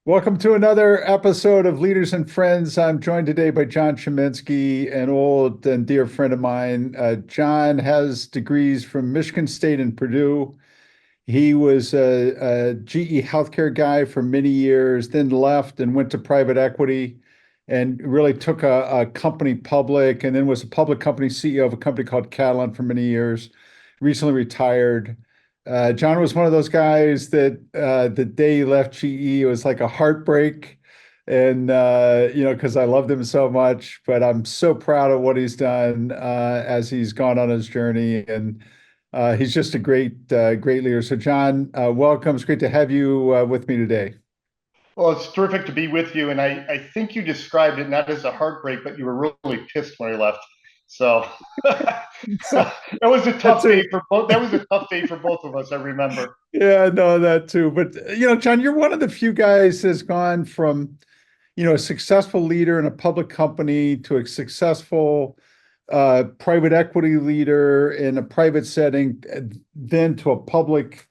Welcome to another episode of Leaders and Friends. I'm joined today by John Chiminski, an old and dear friend of mine. John has degrees from Michigan State and Purdue. He was a GE healthcare guy for many years, then left and went to private equity and really took a company public, and then was a public company CEO of a company called Catalent for many years. Recently retired. John was one of those guys that the day he left GE, it was like a heartbreak. And, because I loved him so much, but I'm so proud of what he's done as he's gone on his journey. And he's just a great leader. So, John, welcome. It's great to have you with me today. Well, it's terrific to be with you. And I think you described it not as a heartbreak, but you were really pissed when I left. So So that was a that's tough a day for both. That was a tough day for both of us. I remember. Yeah, no, that too. But John, you're one of the few guys that's gone from a successful leader in a public company to a successful private equity leader in a private setting, then to a public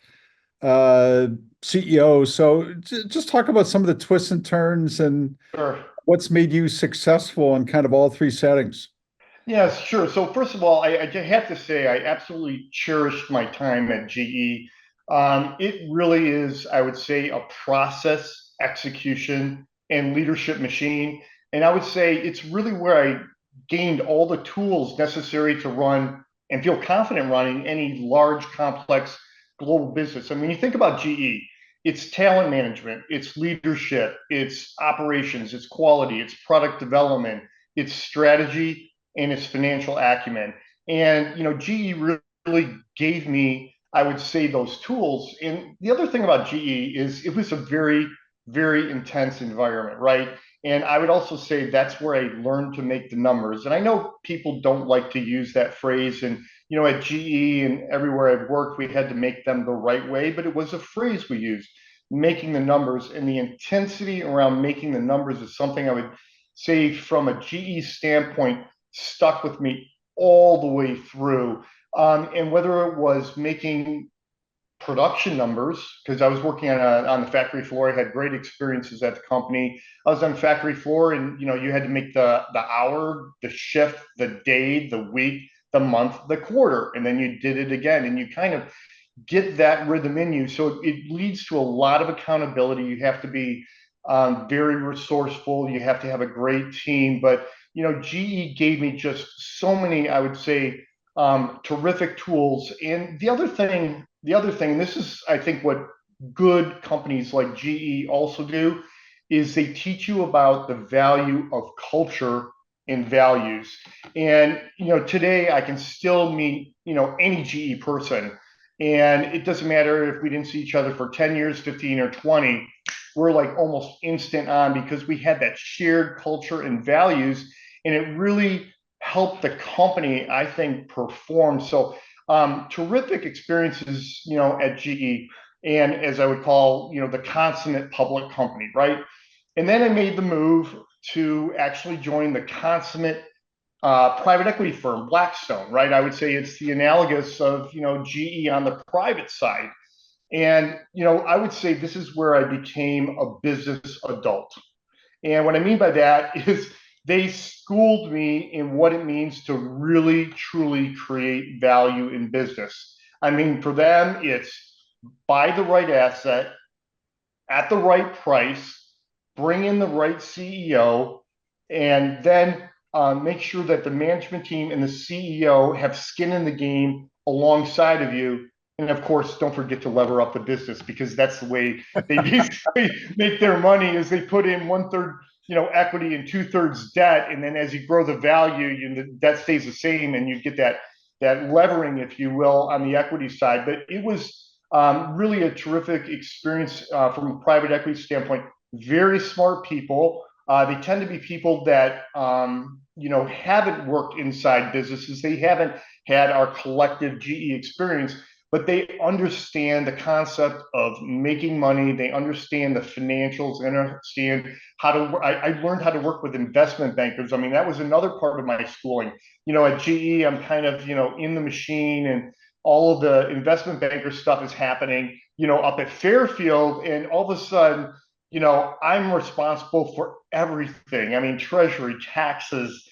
uh, CEO. So just talk about some of the twists and turns and Sure. what's made you successful in kind of all three settings. Yes, sure. So first of all, I just have to say I absolutely cherished my time at GE. It really is, I would say, a process, execution, and leadership machine. And I would say it's really where I gained all the tools necessary to run and feel confident running any large, complex global business. I mean, you think about GE, it's talent management, it's leadership, it's operations, it's quality, it's product development, it's strategy, and its financial acumen. And GE really gave me, I would say, those tools. And the other thing about GE is it was a very, very intense environment, right? And I would also say that's where I learned to make the numbers. And I know people don't like to use that phrase. And at GE and everywhere I've worked, we had to make them the right way, but it was a phrase we used, making the numbers. And the intensity around making the numbers is something I would say from a GE standpoint stuck with me all the way through. And whether it was making production numbers, because I was working on the factory floor, I had great experiences at the company. I was on the factory floor, and you had to make the hour, the shift, the day, the week, the month, the quarter, and then you did it again, and you kind of get that rhythm in you. So it leads to a lot of accountability. You have to be very resourceful. You have to have a great team. But GE gave me just so many, I would say, terrific tools. And the other thing, and this is, I think, what good companies like GE also do, is they teach you about the value of culture and values. And today I can still meet any GE person, and it doesn't matter if we didn't see each other for 10 years, 15 or 20. We're like almost instant on because we had that shared culture and values, and it really helped the company, I think, perform. So terrific experiences, at GE, and as I would call, the consummate public company, right? And then I made the move to actually join the consummate private equity firm, Blackstone, right? I would say it's the analogous of, GE on the private side. And, I would say this is where I became a business adult. And what I mean by that is they schooled me in what it means to really, truly create value in business. I mean, for them, it's buy the right asset at the right price, bring in the right CEO, and then make sure that the management team and the CEO have skin in the game alongside of you. And of course, don't forget to lever up the business, because that's the way they basically make their money is they put in one third, equity and two-thirds debt. And then as you grow the value, the debt stays the same and you get that levering, if you will, on the equity side. But it was really a terrific experience from a private equity standpoint. Very smart people. They tend to be people that haven't worked inside businesses. They haven't had our collective GE experience, but they understand the concept of making money. They understand the financials. They understand how to. I learned how to work with investment bankers. I mean, that was another part of my schooling. At GE, I'm kind of in the machine, and all of the investment banker stuff is happening, up at Fairfield, and all of a sudden, I'm responsible for everything. I mean, treasury, taxes,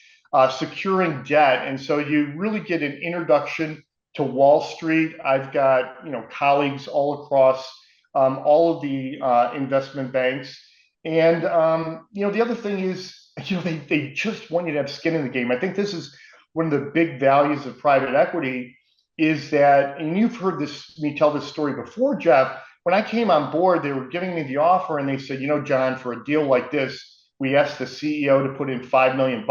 securing debt. And so you really get an introduction to Wall Street. I've got, colleagues all across all of the investment banks. And, the other thing is, they just want you to have skin in the game. I think this is one of the big values of private equity is that, and you've heard me tell this story before, Jeff. When I came on board, they were giving me the offer and they said, John, for a deal like this, we asked the CEO to put in $5 million.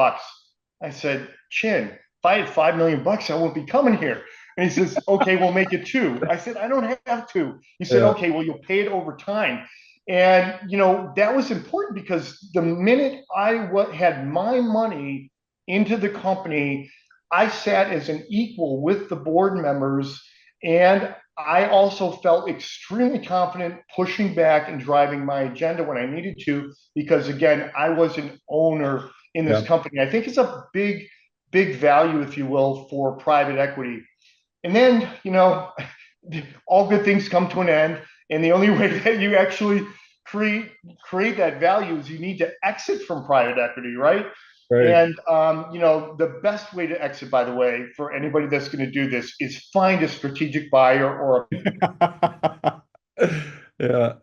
I said, Chin, if I had $5 million, I wouldn't be coming here. And he says, okay, we'll make it two. I said, I don't have to. He said, Yeah. okay, well, you'll pay it over time. And, that was important because the minute I had my money into the company, I sat as an equal with the board members, and I also felt extremely confident pushing back and driving my agenda when I needed to, because again, I was an owner in this Yeah. company. I think it's a big, big value, if you will, for private equity. And then, all good things come to an end. And the only way that you actually create that value is you need to exit from private equity, right? Right. And the best way to exit, by the way, for anybody that's going to do this, is find a strategic buyer or Yeah.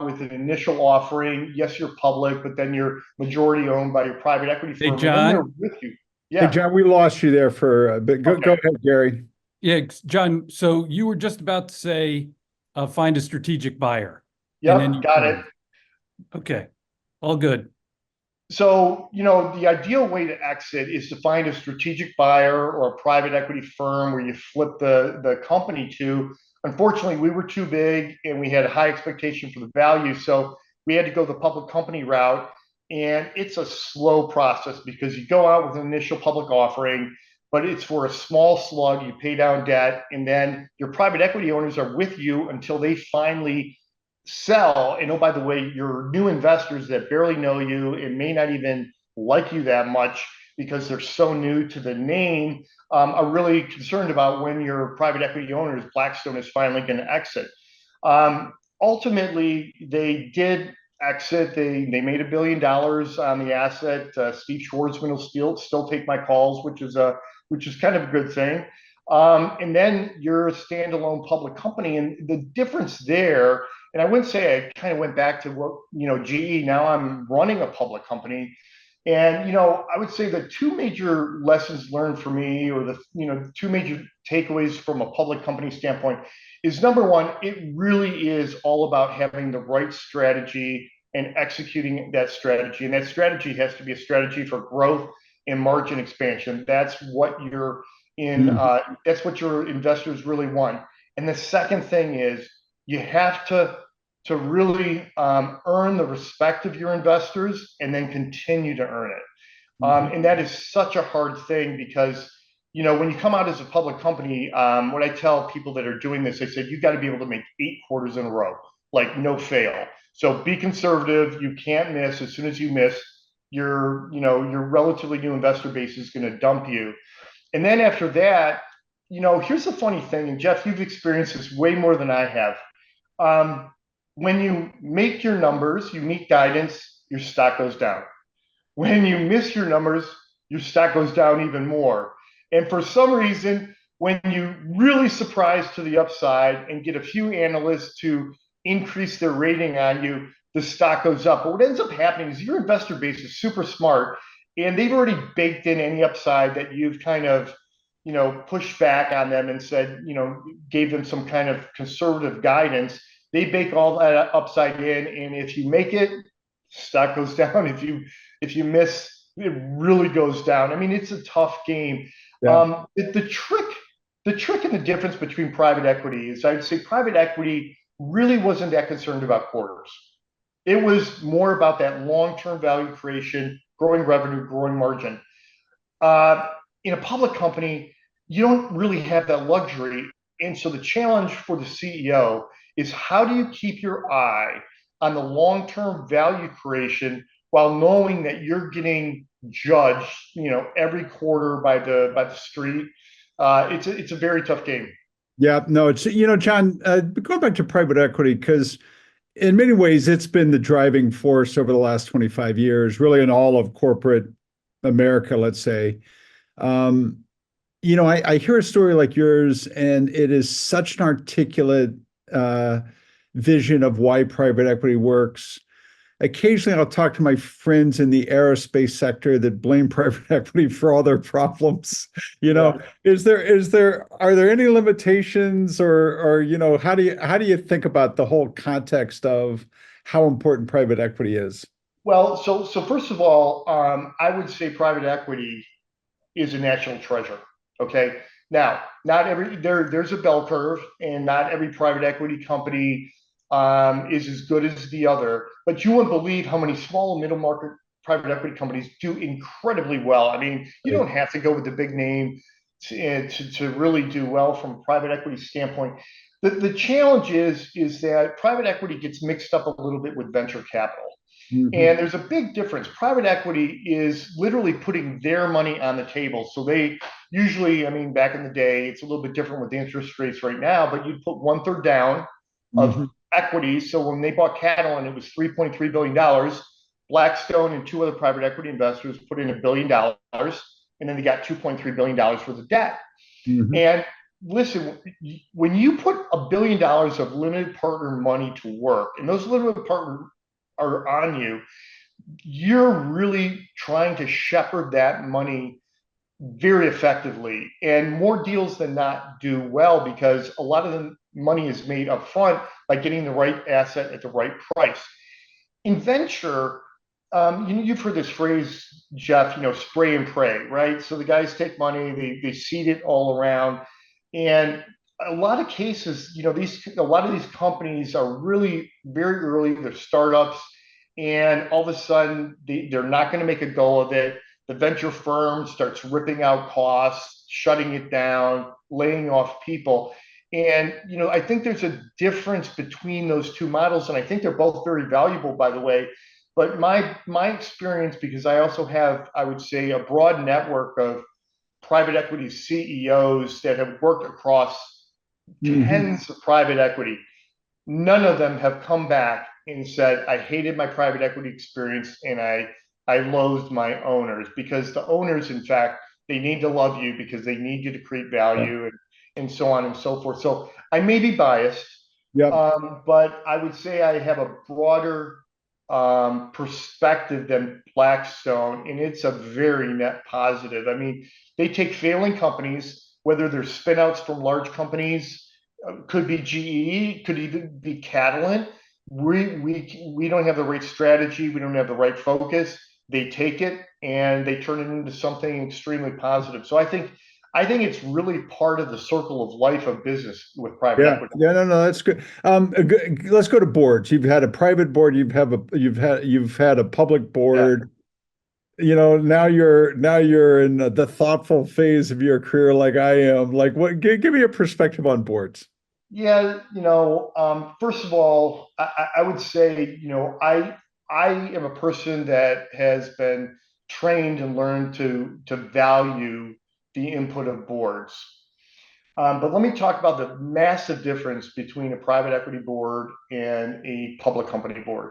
with an initial offering. Yes, you're public, but then you're majority owned by your private equity Hey, firm, and then they're John. with you. Hey, Yeah. John, we lost you there for a bit. Go Okay. ahead, Gary. Yeah, John. So you were just about to say, find a strategic buyer, and then Yep. Got it. okay, all good. So, the ideal way to exit is to find a strategic buyer or a private equity firm where you flip the company to. Unfortunately, we were too big and we had a high expectation for the value. So we had to go the public company route. And it's a slow process because you go out with an initial public offering, but it's for a small slug. You pay down debt, and then your private equity owners are with you until they finally sell. And oh, by the way, your new investors that barely know you and may not even like you that much because they're so new to the name, are really concerned about when your private equity owners, Blackstone, is finally going to exit. Ultimately, they did exit. They made $1 billion on the asset. Steve Schwarzman will still take my calls, which is kind of a good thing. And then you're a standalone public company, and the difference there, and I wouldn't say I kind of went back to what, GE. Now I'm running a public company. And, I would say the two major lessons learned for me, or the, two major takeaways from a public company standpoint, is number one, it really is all about having the right strategy and executing that strategy. And that strategy has to be a strategy for growth and margin expansion. That's what that's what your investors really want. And the second thing is you have to really earn the respect of your investors and then continue to earn it. And that is such a hard thing because, when you come out as a public company, what I tell people that are doing this, I said, you got to be able to make 8 quarters in a row, like no fail. So be conservative. You can't miss. As soon as you miss, your relatively new investor base is going to dump you. And then after that, here's the funny thing, and Jeff, you've experienced this way more than I have. Um, when you make your numbers, you meet guidance, your stock goes down. When you miss your numbers, your stock goes down even more. And for some reason, when you really surprise to the upside and get a few analysts to increase their rating on you, the stock goes up. But what ends up happening is your investor base is super smart and they've already baked in any upside that you've kind of, pushed back on them and said, gave them some kind of conservative guidance. They bake all that upside in, and if you make it, stock goes down. If you miss, it really goes down. I mean, it's a tough game. Yeah. The trick and the difference between private equity is, I'd say private equity really wasn't that concerned about quarters. It was more about that long-term value creation, growing revenue, growing margin. Uh, in a public company, you don't really have that luxury. And so the challenge for the CEO is, how do you keep your eye on the long-term value creation while knowing that you're getting judged, every quarter by the street. It's a very tough game. Yeah, no, it's, John, going back to private equity, because in many ways it's been the driving force over the last 25 years, really in all of corporate America, let's say. Um, I hear a story like yours, and it is such an articulate uh, vision of why private equity works. Occasionally, I'll talk to my friends in the aerospace sector that blame private equity for all their problems. You know, Yeah. are there any limitations, or how do you think about the whole context of how important private equity is? Well, so first of all, I would say private equity is a national treasure. Okay. Now, not every there's a bell curve, and not every private equity company is as good as the other. But you wouldn't believe how many small and middle market private equity companies do incredibly well. I mean, you Right. don't have to go with the big name to really do well from a private equity standpoint. The challenge is that private equity gets mixed up a little bit with venture capital. Mhm. And there's a big difference. Private equity is literally putting their money on the table. So they usually, I mean, back in the day, it's a little bit different with the interest rates right now, but you'd put one third down of Mhm. equity. So when they bought Catalent, it was $3.3 billion dollars. Blackstone and two other private equity investors put in $1 billion, and then they got $2.3 billion dollars worth of debt. Mhm. And listen, when you put $1 billion of limited partner money to work, and those limited partners are on you, you're really trying to shepherd that money very effectively. And more deals than not do well because a lot of the money is made up front by getting the right asset at the right price. In venture, you've heard this phrase, Jeff, spray and pray, right? So the guys take money, they seed it all around. And a lot of cases, a lot of these companies are really very early, they're startups, and all of a sudden they're not going to make a go of it. The venture firm starts ripping out costs, shutting it down, laying off people. And I think there's a difference between those two models, and I think they're both very valuable, by the way. But my experience, because I also have, I would say, a broad network of private equity CEOs that have worked across Mhm. tens of private equity, none of them have come back and said, I hated my private equity experience and I loathed my owners, because the owners, in fact, they need to love you because they need you to create Yeah. value and so on and so forth. So I may be biased, Yep. but I would say I have a broader perspective than Blackstone, and it's a very net positive. I mean, they take failing companies, whether they're spinouts from large companies, could be GE, could even be Catalent. We don't have the right strategy, we don't have the right focus. They take it and they turn it into something extremely positive. So I think it's really part of the circle of life of business with private Yeah. equity. Yeah. No, no, that's good. Let's go to boards. You've had a private board. You've had a public Yeah. board. Now you're in the thoughtful phase of your career, like I am. Like, give me a perspective on boards. Yeah, first of all, I would say, I am a person that has been trained and learned to value the input of boards. But let me talk about the massive difference between a private equity board and a public company board.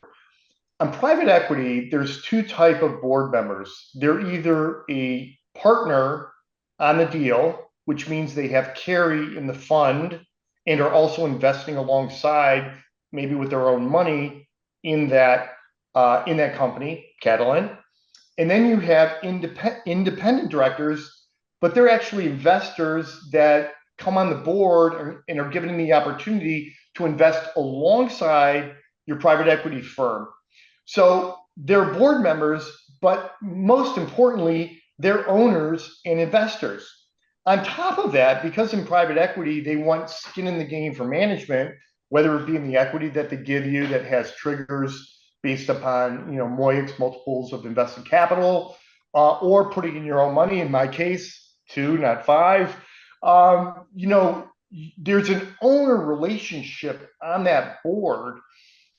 On private equity, there's two type of board members. They're either a partner on the deal, which means they have carry in the fund and are also investing alongside, maybe with their own money in that company, Catalent. And then you have independent directors, but they're actually investors that come on the board and are given the opportunity to invest alongside your private equity firm. So they're board members, but most importantly, they're owners and investors. On top of that, because in private equity, they want skin in the game for management, whether it be in the equity that they give you that has triggers based upon MOICs, multiples of invested capital, or putting in your own money. In my case, two, not five. There's an owner relationship on that board,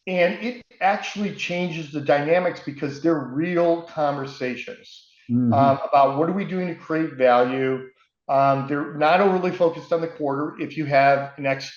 And it actually changes the dynamics because they're real conversations about what are we doing to create value. They're not overly focused on the quarter. If you have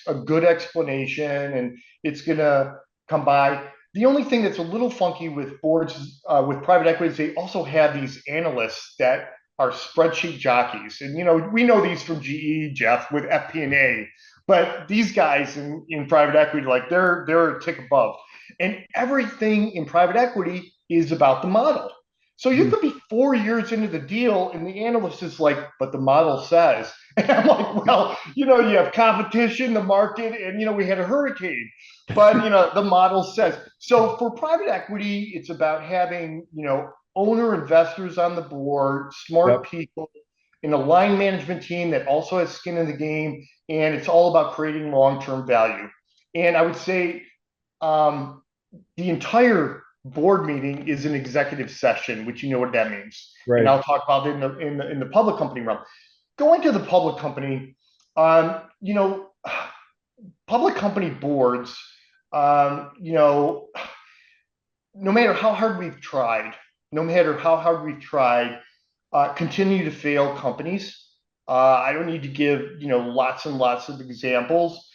a good explanation and it's going to come by. The only thing that's a little funky with boards, with private equities, they also have these analysts that are spreadsheet jockeys. And, we know these from GE, Jeff, with FP&A. But these guys in private equity, like they're a tick above. And everything in private equity is about the model. So you could be 4 years into the deal, and the analyst is like, "But the model says," and I'm like, "Well, you have competition, the market, and we had a hurricane, but the model says." So for private equity, it's about having owner investors on the board, smart people, an aligned management team that also has skin in the game, and it's all about creating long-term value. And I would say the entire board meeting is an executive session, which you know what that means. Right. And I'll talk about it in the public company realm. Going to the public company, public company boards, no matter how hard we've tried, continue to fail companies. I don't need to give lots and lots of examples.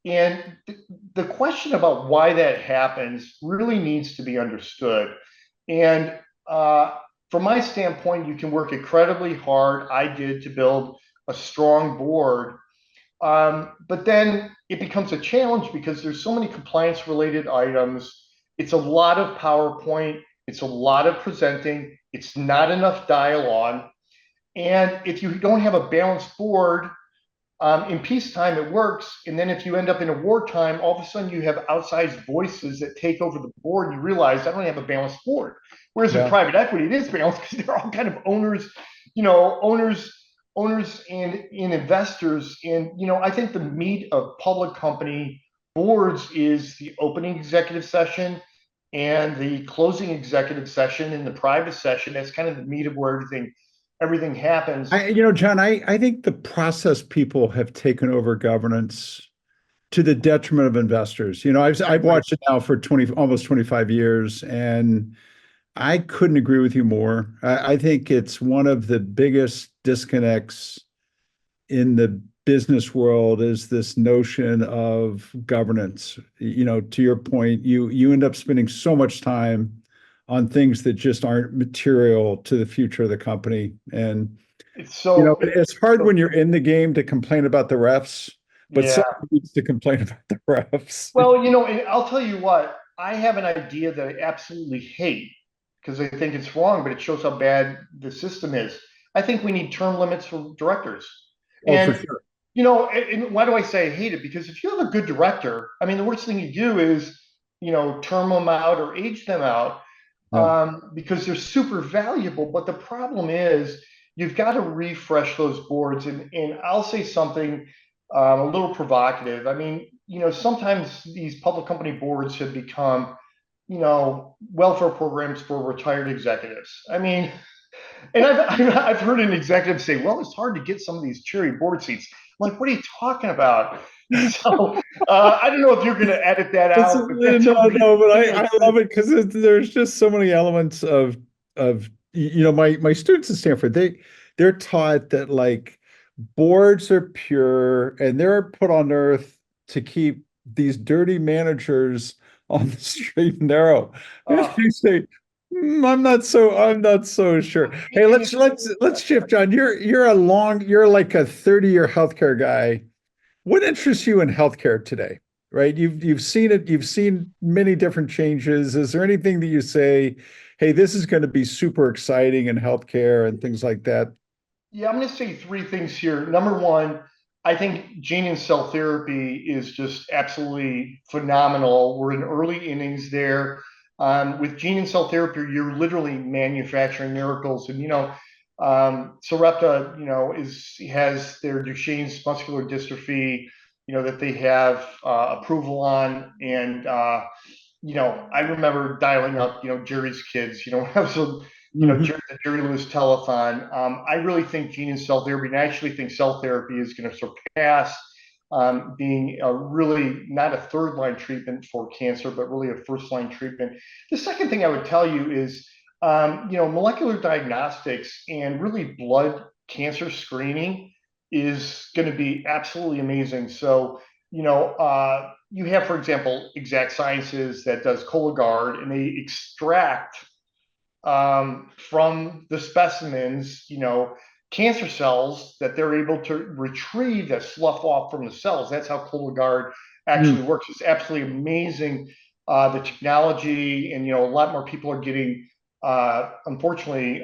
And the question about why that happens really needs to be understood. And from my standpoint, you can work incredibly hard. I did to build a strong board. But then it becomes a challenge because there's so many compliance related items. It's a lot of PowerPoint. It's a lot of presenting. It's not enough dialogue. And if you don't have a balanced board, in peacetime, it works. And then if you end up in a wartime, all of a sudden you have outsized voices that take over the board. And you realize I don't have a balanced board. Whereas in private equity, it is balanced because they're all kind of owners, owners and investors. And, I think the meat of public company boards is the opening executive session and the closing executive session and the private session. That's kind of the meat of where everything happens. John, I think the process people have taken over governance to the detriment of investors. I've watched it now for almost 25 years, and I couldn't agree with you more. I think it's one of the biggest disconnects in the business world is this notion of governance. To your point, you end up spending so much time on things that just aren't material to the future of the company. And it's hard when you're in the game to complain about the refs, but someone needs to complain about the refs. Well, and I'll tell you what, I have an idea that I absolutely hate because I think it's wrong, but it shows how bad the system is. I think we need term limits for directors. For sure. And why do I say I hate it? Because if you have a good director, I mean, the worst thing you do is, term them out or age them out because they're super valuable. But the problem is you've got to refresh those boards. And I'll say something a little provocative. I mean, sometimes these public company boards have become, welfare programs for retired executives. I mean, and I've heard an executive say, "Well, it's hard to get some of these cheery board seats." I'm like, what are you talking about? So I don't know if you're going to edit that out. But I love it because there's just so many elements of my students at Stanford. They're taught that like boards are pure and they're put on earth to keep these dirty managers on the straight and narrow. You say, I'm not so sure. Hey, let's shift, John. You're like a 30-year healthcare guy. What interests you in healthcare today? Right? You've seen it, you've seen many different changes. Is there anything that you say, hey, this is going to be super exciting in healthcare and things like that? Yeah, I'm going to say three things here. Number one, I think gene and cell therapy is just absolutely phenomenal. We're in early innings there. With gene and cell therapy, you're literally manufacturing miracles. And Sarepta, has their Duchenne's muscular dystrophy, that they have approval on. And I remember dialing up, Jerry's kids, when I was Jerry Lewis telethon. I really think gene and cell therapy, and I actually think cell therapy is going to surpass being a really not a third line treatment for cancer, but really a first line treatment. The second thing I would tell you is, molecular diagnostics and really blood cancer screening is going to be absolutely amazing. So, you have, for example, Exact Sciences that does Cologuard, and they extract from the specimens, cancer cells that they're able to retrieve that slough off from the cells. That's how Cologuard actually works. It's absolutely amazing, the technology, and a lot more people are getting, unfortunately,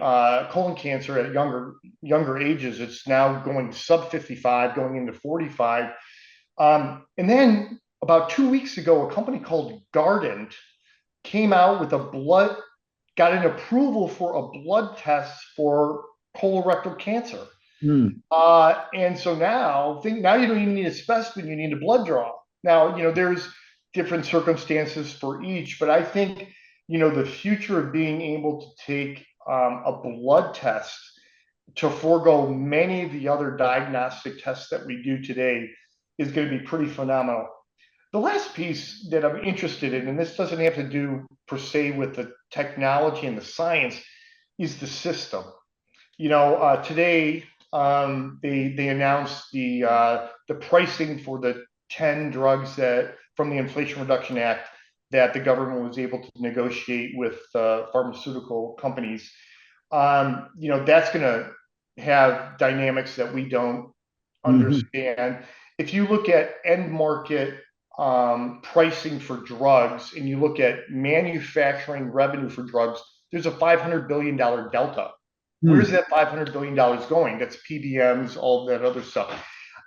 colon cancer at younger ages. It's now going sub 55, going into 45. And then about 2 weeks ago, a company called Guardant came out with got an approval for a blood test for colorectal cancer. And so now you don't even need a specimen, you need a blood draw. Now, there's different circumstances for each, but I think, the future of being able to take a blood test to forego many of the other diagnostic tests that we do today is going to be pretty phenomenal. The last piece that I'm interested in, and this doesn't have to do per se with the technology and the science, is the system. Today they announced the pricing for the 10 drugs that from the Inflation Reduction Act that the government was able to negotiate with pharmaceutical companies. That's going to have dynamics that we don't understand. If you look at end market pricing for drugs, and you look at manufacturing revenue for drugs, there's a $500 billion delta. Where's that $500 billion going? That's PBMs, all that other stuff.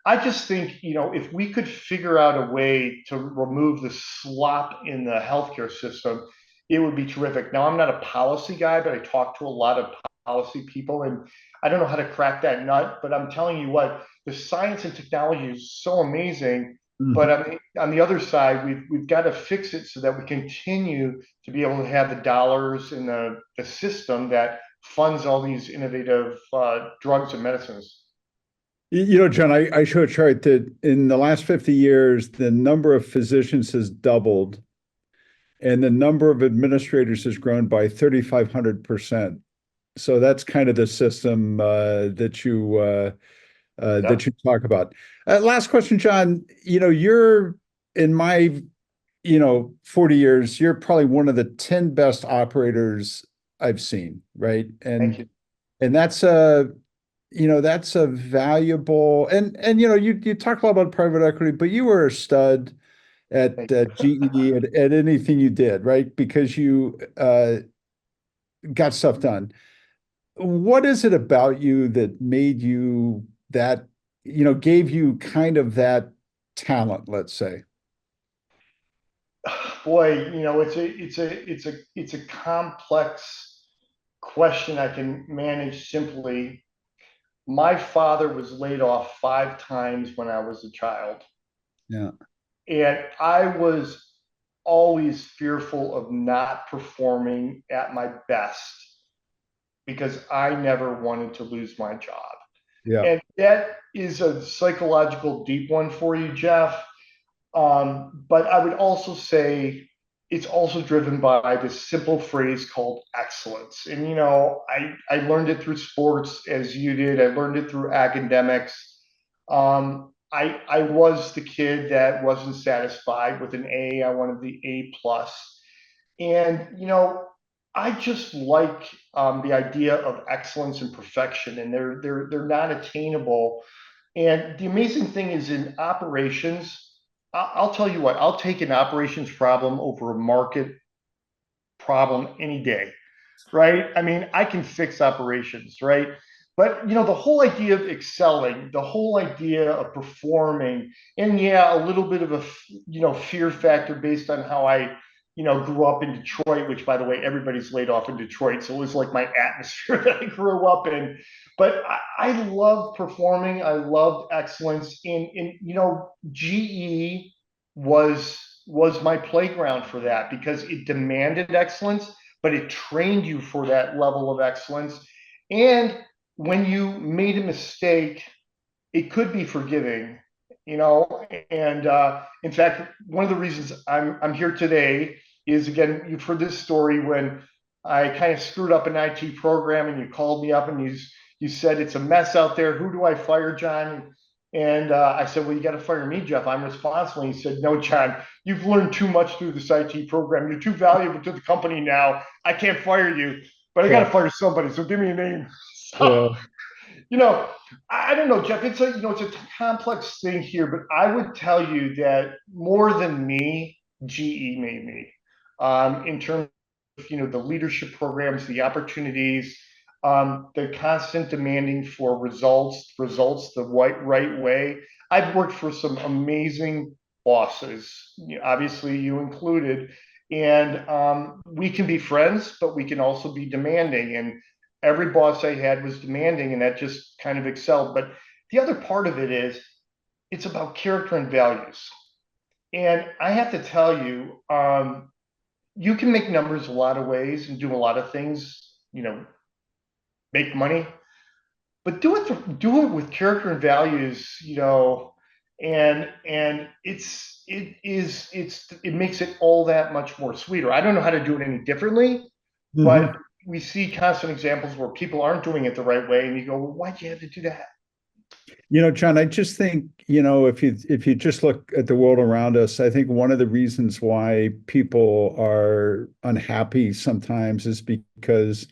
I just think, if we could figure out a way to remove the slop in the healthcare system, it would be terrific. Now, I'm not a policy guy, but I talk to a lot of policy people, and I don't know how to crack that nut, but I'm telling you what, the science and technology is so amazing. But on the other side, we've got to fix it so that we continue to be able to have the dollars in the system that funds all these innovative drugs and medicines. John, I show a chart that in the last 50 years, the number of physicians has doubled and the number of administrators has grown by 3,500%. So that's kind of the system that you talk about. Last question, John. You're in my 40 years, you're probably one of the 10 best operators I've seen, right? Thank you. And that's a valuable, and you talk a lot about private equity, but you were a stud at GE at anything you did, right? Because you got stuff done. What is it about you that made you that, gave you kind of that talent, let's say? Boy, it's a complex question I can manage simply. My father was laid off 5 times when I was a child. Yeah. And I was always fearful of not performing at my best because I never wanted to lose my job. Yeah. And that is a psychological deep one for you, Jeff. But I would also say it's also driven by this simple phrase called excellence. And, I learned it through sports as you did. I learned it through academics. I was the kid that wasn't satisfied with an A. I wanted the A plus. And, I just like the idea of excellence and perfection, and they're not attainable. And the amazing thing is in operations, I'll tell you what, I'll take an operations problem over a market problem any day, right? I mean, I can fix operations, right? But the whole idea of excelling, the whole idea of performing, and yeah, a little bit of a fear factor based on how I grew up in Detroit, which by the way, everybody's laid off in Detroit. So it was like my atmosphere that I grew up in. But I loved performing. I loved excellence. And GE was my playground for that because it demanded excellence, but it trained you for that level of excellence. And when you made a mistake, it could be forgiving. and in fact, one of the reasons I'm here today is, again, you've heard this story when I kind of screwed up an IT program, and you called me up and you said it's a mess out there. Who do I fire, John? And I said, well, you got to fire me, Jeff. I'm responsible. And he said, no, John, you've learned too much through this IT program. You're too valuable to the company now. I can't fire you, but I got to fire somebody. So give me a name. So, I don't know, Jeff. It's a complex thing here, but I would tell you that more than me, GE made me, in terms of the leadership programs, the opportunities, the constant demanding for results the right way. I've worked for some amazing bosses, obviously you included, and we can be friends, but we can also be demanding. And every boss I had was demanding, and that just kind of excelled. But the other part of it is it's about character and values. And I have to tell you, you can make numbers a lot of ways and do a lot of things, make money, but do it with character and values, and it makes it all that much more sweeter. I don't know how to do it any differently, but we see constant examples where people aren't doing it the right way, and you go, well, why'd you have to do that? John, I just think, if you just look at the world around us, I think one of the reasons why people are unhappy sometimes is because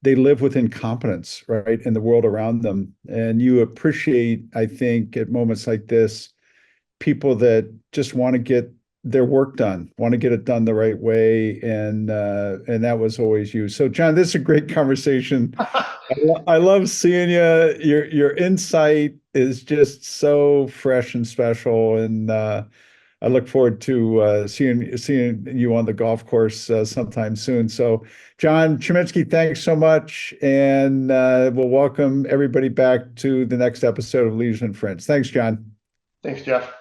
they live with incompetence, right, in the world around them. And you appreciate, I think, at moments like this, people that just want to get their work done, want to get it done the right way, and that was always you. So, John, this is a great conversation. I love seeing you. Your insight is just so fresh and special, and I look forward to seeing you on the golf course sometime soon. So, John Chiminski, thanks so much, and we'll welcome everybody back to the next episode of Leaders and Friends. Thanks, John. Thanks, Jeff.